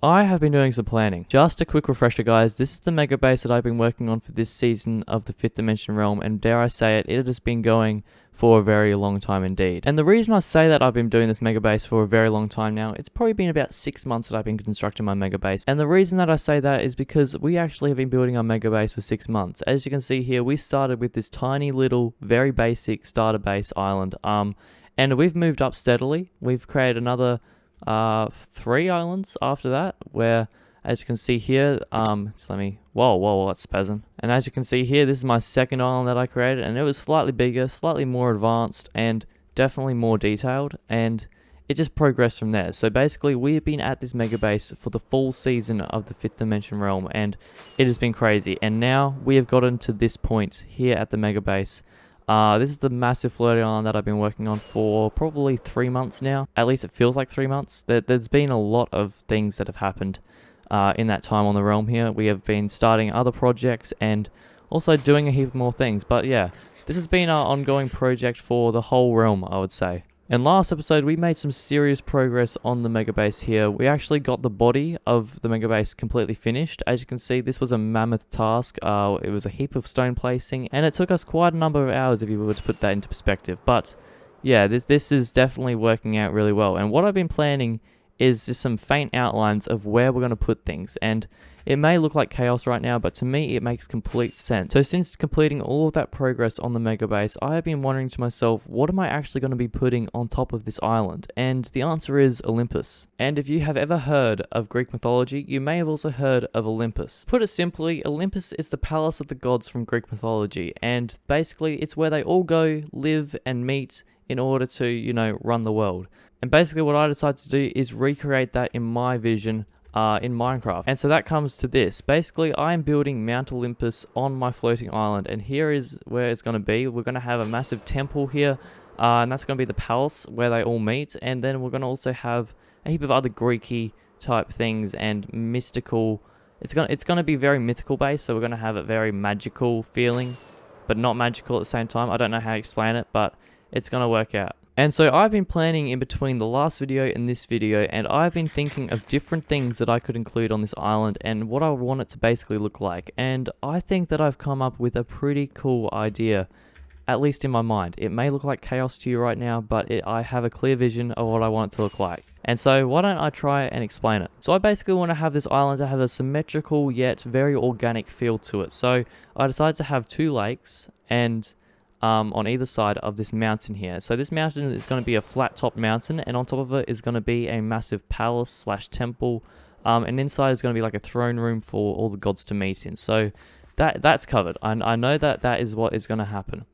I have been doing some planning. Just a quick refresher, guys. This is the mega base that I've been working on for this season of the 5th Dimension Realm, and dare I say it, it has been going for a very long time indeed. And the reason I say that I've been doing this mega base for a very long time now, it's probably been about 6 months that I've been constructing my mega base. And the reason that I say that is because we actually have been building our mega base for 6 months. As you can see here, we started with this tiny little, very basic starter base island. And we've moved up steadily. We've created another 3 islands after that, where as you can see here, just let me, whoa, that's spazzing. And as you can see here, this is my second island that I created, and it was slightly bigger, slightly more advanced, and definitely more detailed, and it just progressed from there. So basically, we have been at this mega base for the full season of the 5th Dimension Realm, and it has been crazy. And now we have gotten to this point here at the mega base. This is the massive floating island that I've been working on for probably 3 months now. At least it feels like 3 months. There's been a lot of things that have happened in that time on the realm here. We have been starting other projects and also doing a heap more things. But yeah, this has been our ongoing project for the whole realm, I would say. In last episode, we made some serious progress on the mega base here. We actually got the body of the mega base completely finished. As you can see, this was a mammoth task. It was a heap of stone placing, and it took us quite a number of hours if you were to put that into perspective. But yeah, this is definitely working out really well. And what I've been planning is just some faint outlines of where we're going to put things. And it may look like chaos right now, but to me, it makes complete sense. So since completing all of that progress on the mega base, I have been wondering to myself, what am I actually going to be putting on top of this island? And the answer is Olympus. And if you have ever heard of Greek mythology, you may have also heard of Olympus. Put it simply, Olympus is the palace of the gods from Greek mythology. And basically, it's where they all go, live, and meet in order to, run the world. And basically what I decided to do is recreate that in my vision in Minecraft. And so that comes to this. Basically, I'm building Mount Olympus on my floating island, and here is where it's going to be. We're going to have a massive temple here, and that's going to be the palace where they all meet. And then we're going to also have a heap of other Greeky type things and mystical. It's going to be very mythical based, so we're going to have a very magical feeling, but not magical at the same time. I don't know how to explain it, but it's going to work out. And so I've been planning in between the last video and this video, and I've been thinking of different things that I could include on this island and what I want it to basically look like. And I think that I've come up with a pretty cool idea, at least in my mind. It may look like chaos to you right now, but I have a clear vision of what I want it to look like. And so why don't I try and explain it? So I basically want to have this island to have a symmetrical yet very organic feel to it. So I decided to have 2 lakes and on either side of this mountain here. So this mountain is going to be a flat top mountain, and on top of it is going to be a massive palace slash temple, and inside is going to be like a throne room for all the gods to meet in. So that's covered. I know that is what is going to happen.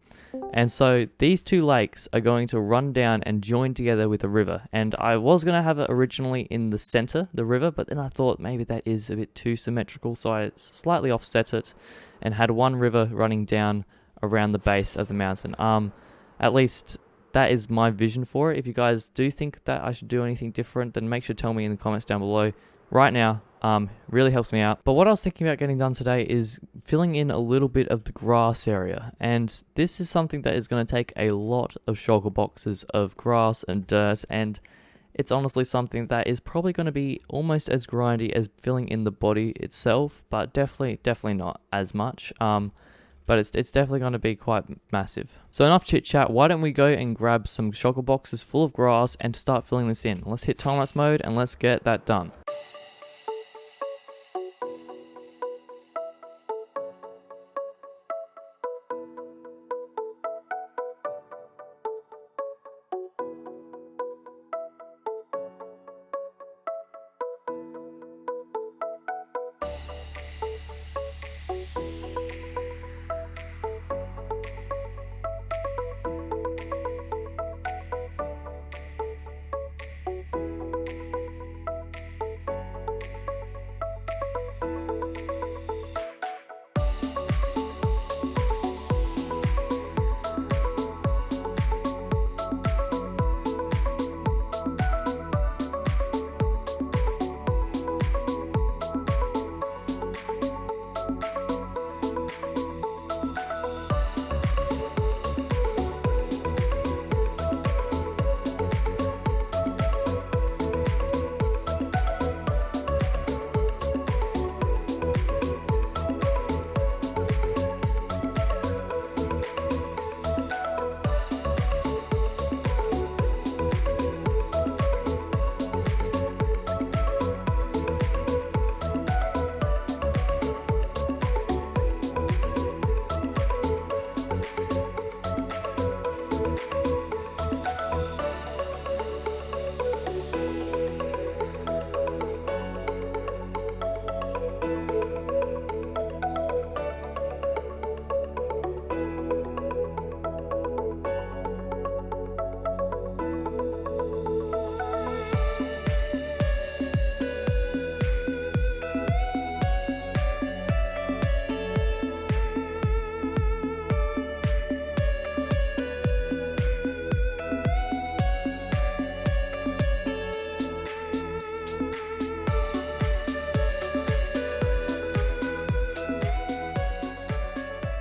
And so these 2 lakes are going to run down and join together with a river. And I was going to have it originally in the center, the river, but then I thought maybe that is a bit too symmetrical, so I slightly offset it and had one river running down around the base of the mountain. At least that is my vision for it. If you guys do think that I should do anything different, then make sure to tell me in the comments down below. Right now, really helps me out. But what I was thinking about getting done today is filling in a little bit of the grass area. And this is something that is going to take a lot of shulker boxes of grass and dirt, and it's honestly something that is probably going to be almost as grindy as filling in the body itself, but definitely not as much. But it's definitely going to be quite massive. So enough chit chat, why don't we go and grab some shulker boxes full of grass and start filling this in. Let's hit time-lapse mode and let's get that done.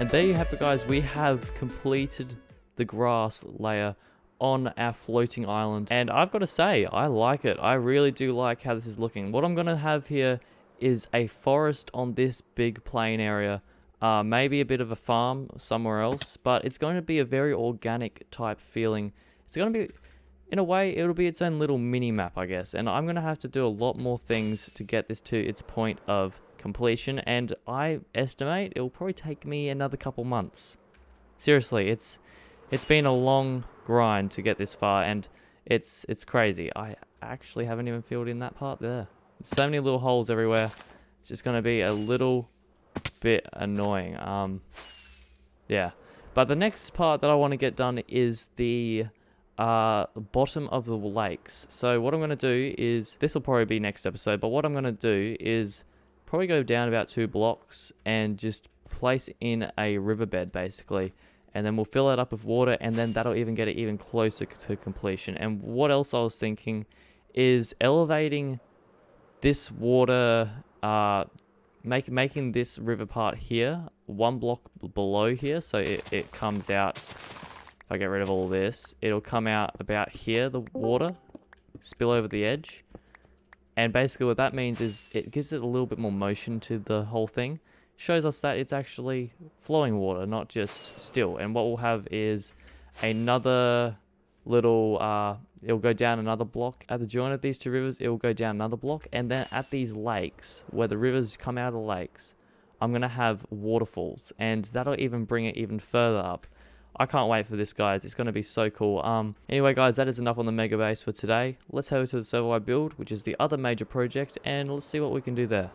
And there you have it, guys. We have completed the grass layer on our floating island, and I've got to say, I like it. I really do like how this is looking. What I'm going to have here is a forest on this big plain area, maybe a bit of a farm somewhere else, but it's going to be a very organic type feeling. It's going to be, in a way, it'll be its own little mini map, I guess, and I'm going to have to do a lot more things to get this to its point of completion, and I estimate it'll probably take me another couple months. Seriously, it's been a long grind to get this far, and it's crazy. I actually haven't even filled in that part there. So many little holes everywhere. It's just going to be a little bit annoying. Yeah. But the next part that I want to get done is the bottom of the lakes. So what I'm going to do is, this will probably be next episode, but what I'm going to do is probably go down about 2 blocks and just place in a riverbed, basically. And then we'll fill it up with water, and then that'll even get it even closer to completion. And what else I was thinking is elevating this water, making this river part here 1 block below here, so it comes out. If I get rid of all this, it'll come out about here, the water, spill over the edge. And basically what that means is it gives it a little bit more motion to the whole thing. Shows us that it's actually flowing water, not just still. And what we'll have is another little, it'll go down another block. At the joint of these 2 rivers, it will go down another block. And then at these lakes, where the rivers come out of the lakes, I'm going to have waterfalls. And that'll even bring it even further up. I can't wait for this, guys. It's going to be so cool. Anyway, guys, that is enough on the mega base for today. Let's head over to the server I build, which is the other major project, and let's see what we can do there.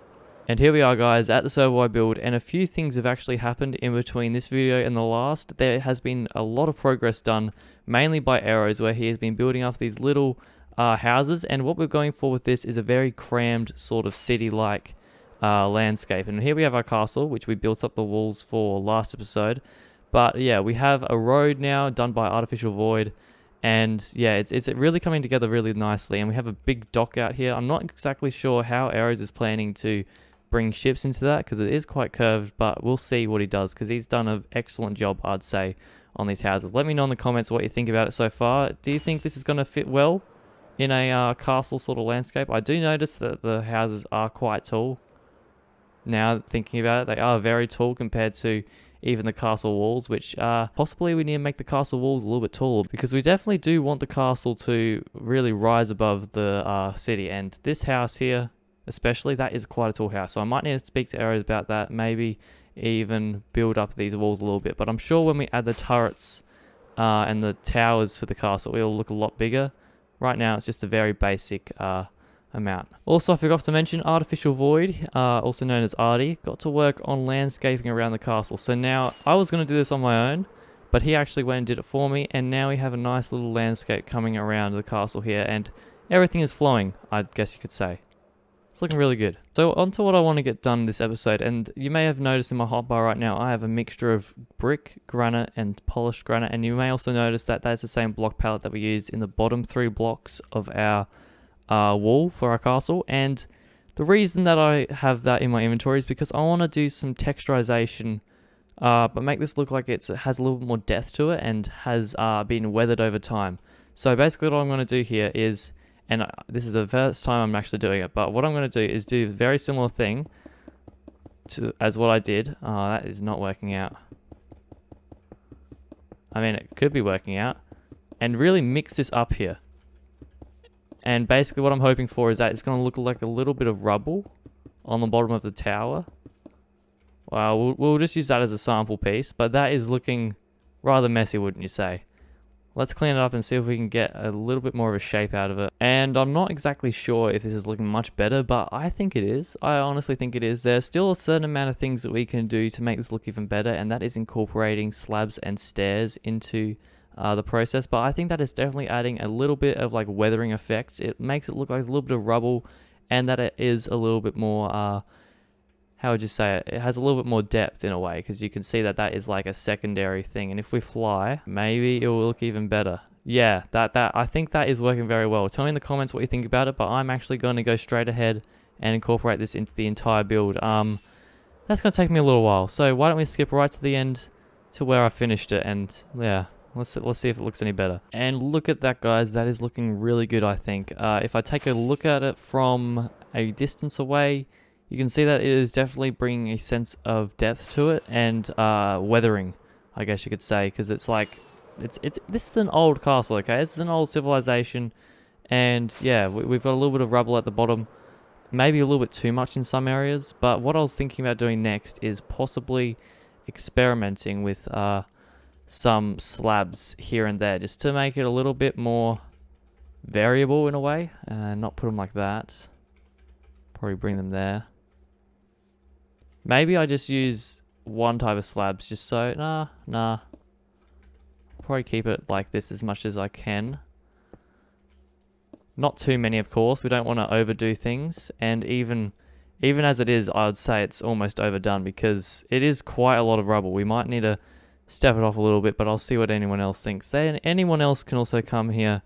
And here we are, guys, at the server I build, and a few things have actually happened in between this video and the last. There has been a lot of progress done, mainly by Arrows, where he has been building up these little houses, and what we're going for with this is a very crammed sort of city-like landscape. And here we have our castle, which we built up the walls for last episode. But yeah, we have a road now done by Artificial Void, and yeah, it's really coming together really nicely. And we have a big dock out here. I'm not exactly sure how Arrows is planning to bring ships into that, because it is quite curved, but we'll see what he does, because he's done an excellent job, I'd say, on these houses. Let me know in the comments what you think about it so far. Do you think this is going to fit well in a castle sort of landscape? I do notice that the houses are quite tall. Now thinking about it, they are very tall compared to even the castle walls, which possibly we need to make the castle walls a little bit taller, because we definitely do want the castle to really rise above the city. And this house here, especially, that is quite a tall house, so I might need to speak to Arrows about that, maybe even build up these walls a little bit. But I'm sure when we add the turrets and the towers for the castle, it'll look a lot bigger. Right now it's just a very basic amount. Also, I forgot to mention, Artificial Void, also known as Artie, got to work on landscaping around the castle. So now, I was going to do this on my own, but he actually went and did it for me, and now we have a nice little landscape coming around the castle here, and everything is flowing, I guess you could say. It's looking really good. So on to what I want to get done this episode, and you may have noticed in my hotbar right now, I have a mixture of brick, granite, and polished granite, and you may also notice that that's the same block palette that we used in the bottom 3 blocks of our wall for our castle. And the reason that I have that in my inventory is because I want to do some texturization, but make this look like it has a little bit more depth to it and has been weathered over time. So basically what I'm going to do here is, and this is the first time I'm actually doing it, but what I'm going to do is do a very similar thing as what I did. That is not working out. I mean, it could be working out. And really mix this up here. And basically what I'm hoping for is that it's going to look like a little bit of rubble on the bottom of the tower. Well, we'll just use that as a sample piece, but that is looking rather messy, wouldn't you say? Let's clean it up and see if we can get a little bit more of a shape out of it. And I'm not exactly sure if this is looking much better, but I think it is. I honestly think it is. There's still a certain amount of things that we can do to make this look even better, and that is incorporating slabs and stairs into the process. But I think that is definitely adding a little bit of like weathering effect. It makes it look like a little bit of rubble, and that it is a little bit more how would you say it? It has a little bit more depth in a way, because you can see that that is like a secondary thing. And if we fly, maybe it will look even better. Yeah, I think that is working very well. Tell me in the comments what you think about it, but I'm actually going to go straight ahead and incorporate this into the entire build. That's going to take me a little while. So why don't we skip right to the end to where I finished it, and yeah, let's see if it looks any better. And look at that, guys. That is looking really good, I think. If I take a look at it from a distance away, you can see that it is definitely bringing a sense of depth to it, and weathering, I guess you could say, because it's like, this is an old castle, okay? This is an old civilization, and yeah, we've got a little bit of rubble at the bottom, maybe a little bit too much in some areas, but what I was thinking about doing next is possibly experimenting with some slabs here and there, just to make it a little bit more variable in a way, and not put them like that. Probably bring them there. Maybe I just use one type of slabs, just so, nah. Probably keep it like this as much as I can. Not too many, of course. We don't want to overdo things, and even as it is, I would say it's almost overdone, because it is quite a lot of rubble. We might need to step it off a little bit, but I'll see what anyone else thinks. Anyone else can also come here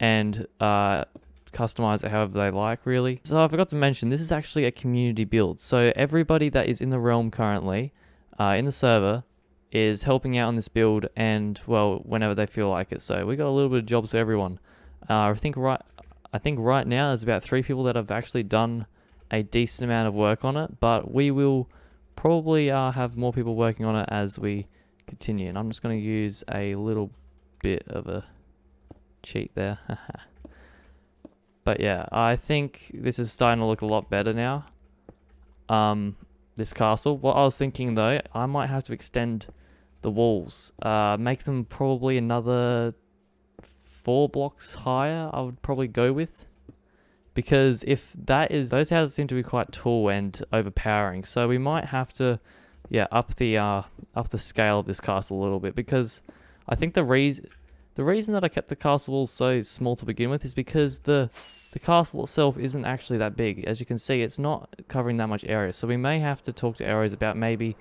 and customize it however they like, really. So I forgot to mention, this is actually a community build. So everybody that is in the realm currently, in the server, is helping out on this build, and well, whenever they feel like it. So we got a little bit of jobs for everyone. I think right now there's about 3 people that have actually done a decent amount of work on it, but we will probably have more people working on it as we continue. And I'm just going to use a little bit of a cheat there. But yeah, I think this is starting to look a lot better now. This castle. What I was thinking though, I might have to extend the walls. Make them probably another 4 blocks higher, I would probably go with. Because if that is, those houses seem to be quite tall and overpowering. So we might have to, yeah, up the scale of this castle a little bit. Because I think the reason that I kept the castle walls so small to begin with is because the castle itself isn't actually that big. As you can see, it's not covering that much area. So we may have to talk to Ares about maybe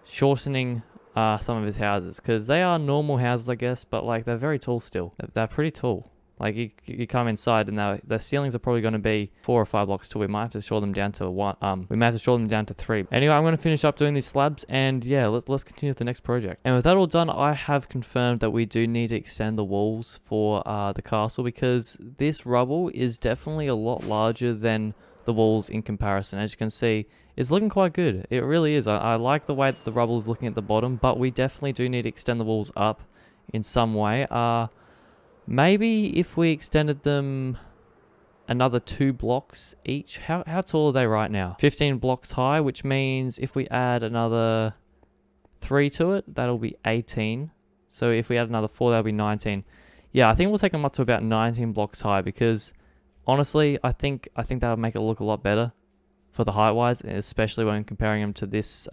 shortening some of his houses, because they are normal houses, I guess, but like they're very tall still. They're pretty tall. Like you come inside and the ceilings are probably going to be 4 or 5 blocks tall. We might have to shore them down to 1. We might have to shore them down to 3. Anyway, I'm going to finish up doing these slabs, and yeah, let's continue with the next project. And with that all done, I have confirmed that we do need to extend the walls for the castle, because this rubble is definitely a lot larger than the walls in comparison. As you can see, it's looking quite good. It really is. I like the way that the rubble is looking at the bottom, but we definitely do need to extend the walls up in some way. Maybe if we extended them another 2 blocks each. How tall are they right now? 15 blocks high, which means if we add another 3 to it, that'll be 18. So if we add another 4, that'll be 19. Yeah, I think we'll take them up to about 19 blocks high, because honestly, I think that'll make it look a lot better for the height wise, especially when comparing them to this.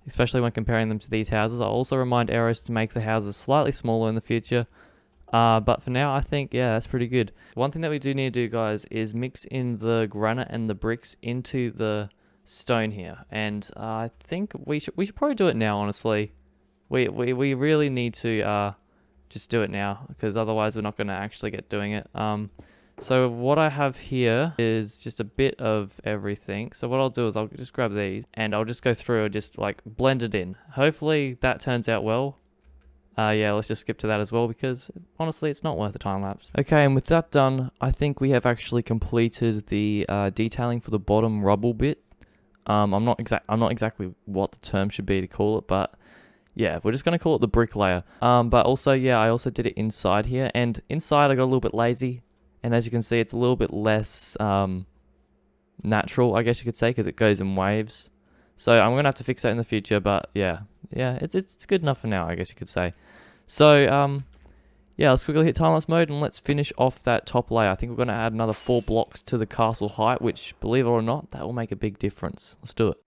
Especially when comparing them to these houses. I'll also remind Ares to make the houses slightly smaller in the future. But for now, I think, yeah, that's pretty good. One thing that we do need to do, guys, is mix in the granite and the bricks into the stone here. And I think we should probably do it now, honestly. We really need to just do it now, because otherwise we're not going to actually get doing it. So what I have here is just a bit of everything. So what I'll do is I'll just grab these and I'll just go through and just like blend it in. Hopefully that turns out well. Yeah, let's just skip to that as well, because honestly, it's not worth the time lapse. Okay, and with that done, I think we have actually completed the detailing for the bottom rubble bit. I'm not exactly what the term should be to call it, but yeah, we're just gonna call it the brick layer. But also, yeah, I also did it inside here, and inside I got a little bit lazy, and as you can see, it's a little bit less natural, I guess you could say, because it goes in waves. So I'm gonna have to fix that in the future, but yeah, it's good enough for now, I guess you could say. So yeah, let's quickly hit time-lapse mode and let's finish off that top layer. I think we're gonna add another 4 blocks to the castle height, which, believe it or not, that will make a big difference. Let's do it.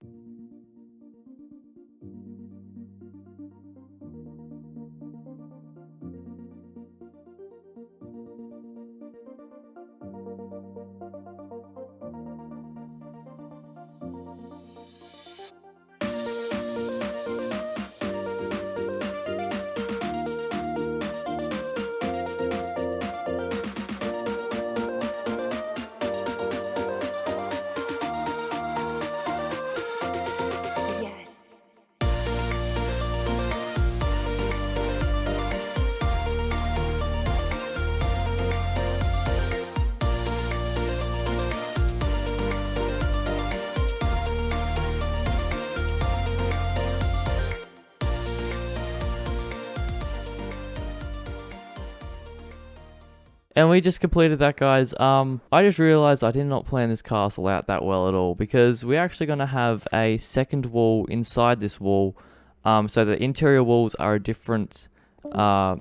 And we just completed that, guys. I just realized I did not plan this castle out that well at all, because we're actually going to have a second wall inside this wall. So the interior walls are a different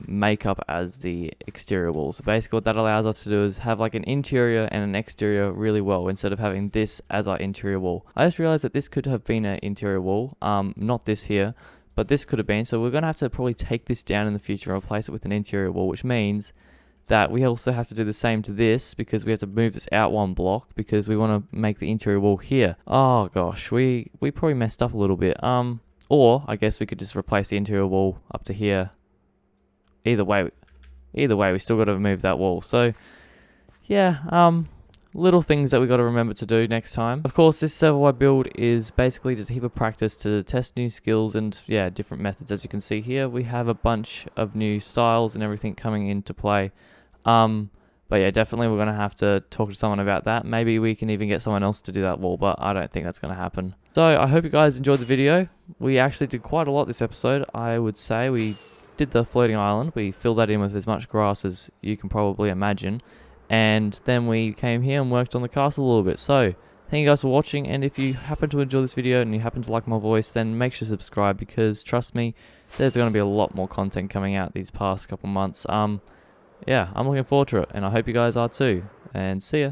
makeup as the exterior walls. So basically what that allows us to do is have like an interior and an exterior really well, instead of having this as our interior wall. I just realized that this could have been an interior wall, not this here, but this could have been. So we're going to have to probably take this down in the future and replace it with an interior wall, which means that we also have to do the same to this, because we have to move this out one block, because we want to make the interior wall here. Oh gosh, we probably messed up a little bit. Or I guess we could just replace the interior wall up to here. Either way, we still got to move that wall. So yeah, little things that we got to remember to do next time. Of course, this server-wide build is basically just a heap of practice to test new skills and yeah, different methods. As you can see here, we have a bunch of new styles and everything coming into play. But yeah, definitely we're going to have to talk to someone about that. Maybe we can even get someone else to do that wall, but I don't think that's going to happen. So I hope you guys enjoyed the video. We actually did quite a lot this episode. I would say we did the floating island. We filled that in with as much grass as you can probably imagine. And then we came here and worked on the castle a little bit. So thank you guys for watching. And if you happen to enjoy this video and you happen to like my voice, then make sure to subscribe, because trust me, there's going to be a lot more content coming out these past couple months. Yeah, I'm looking forward to it, and I hope you guys are too. And see ya.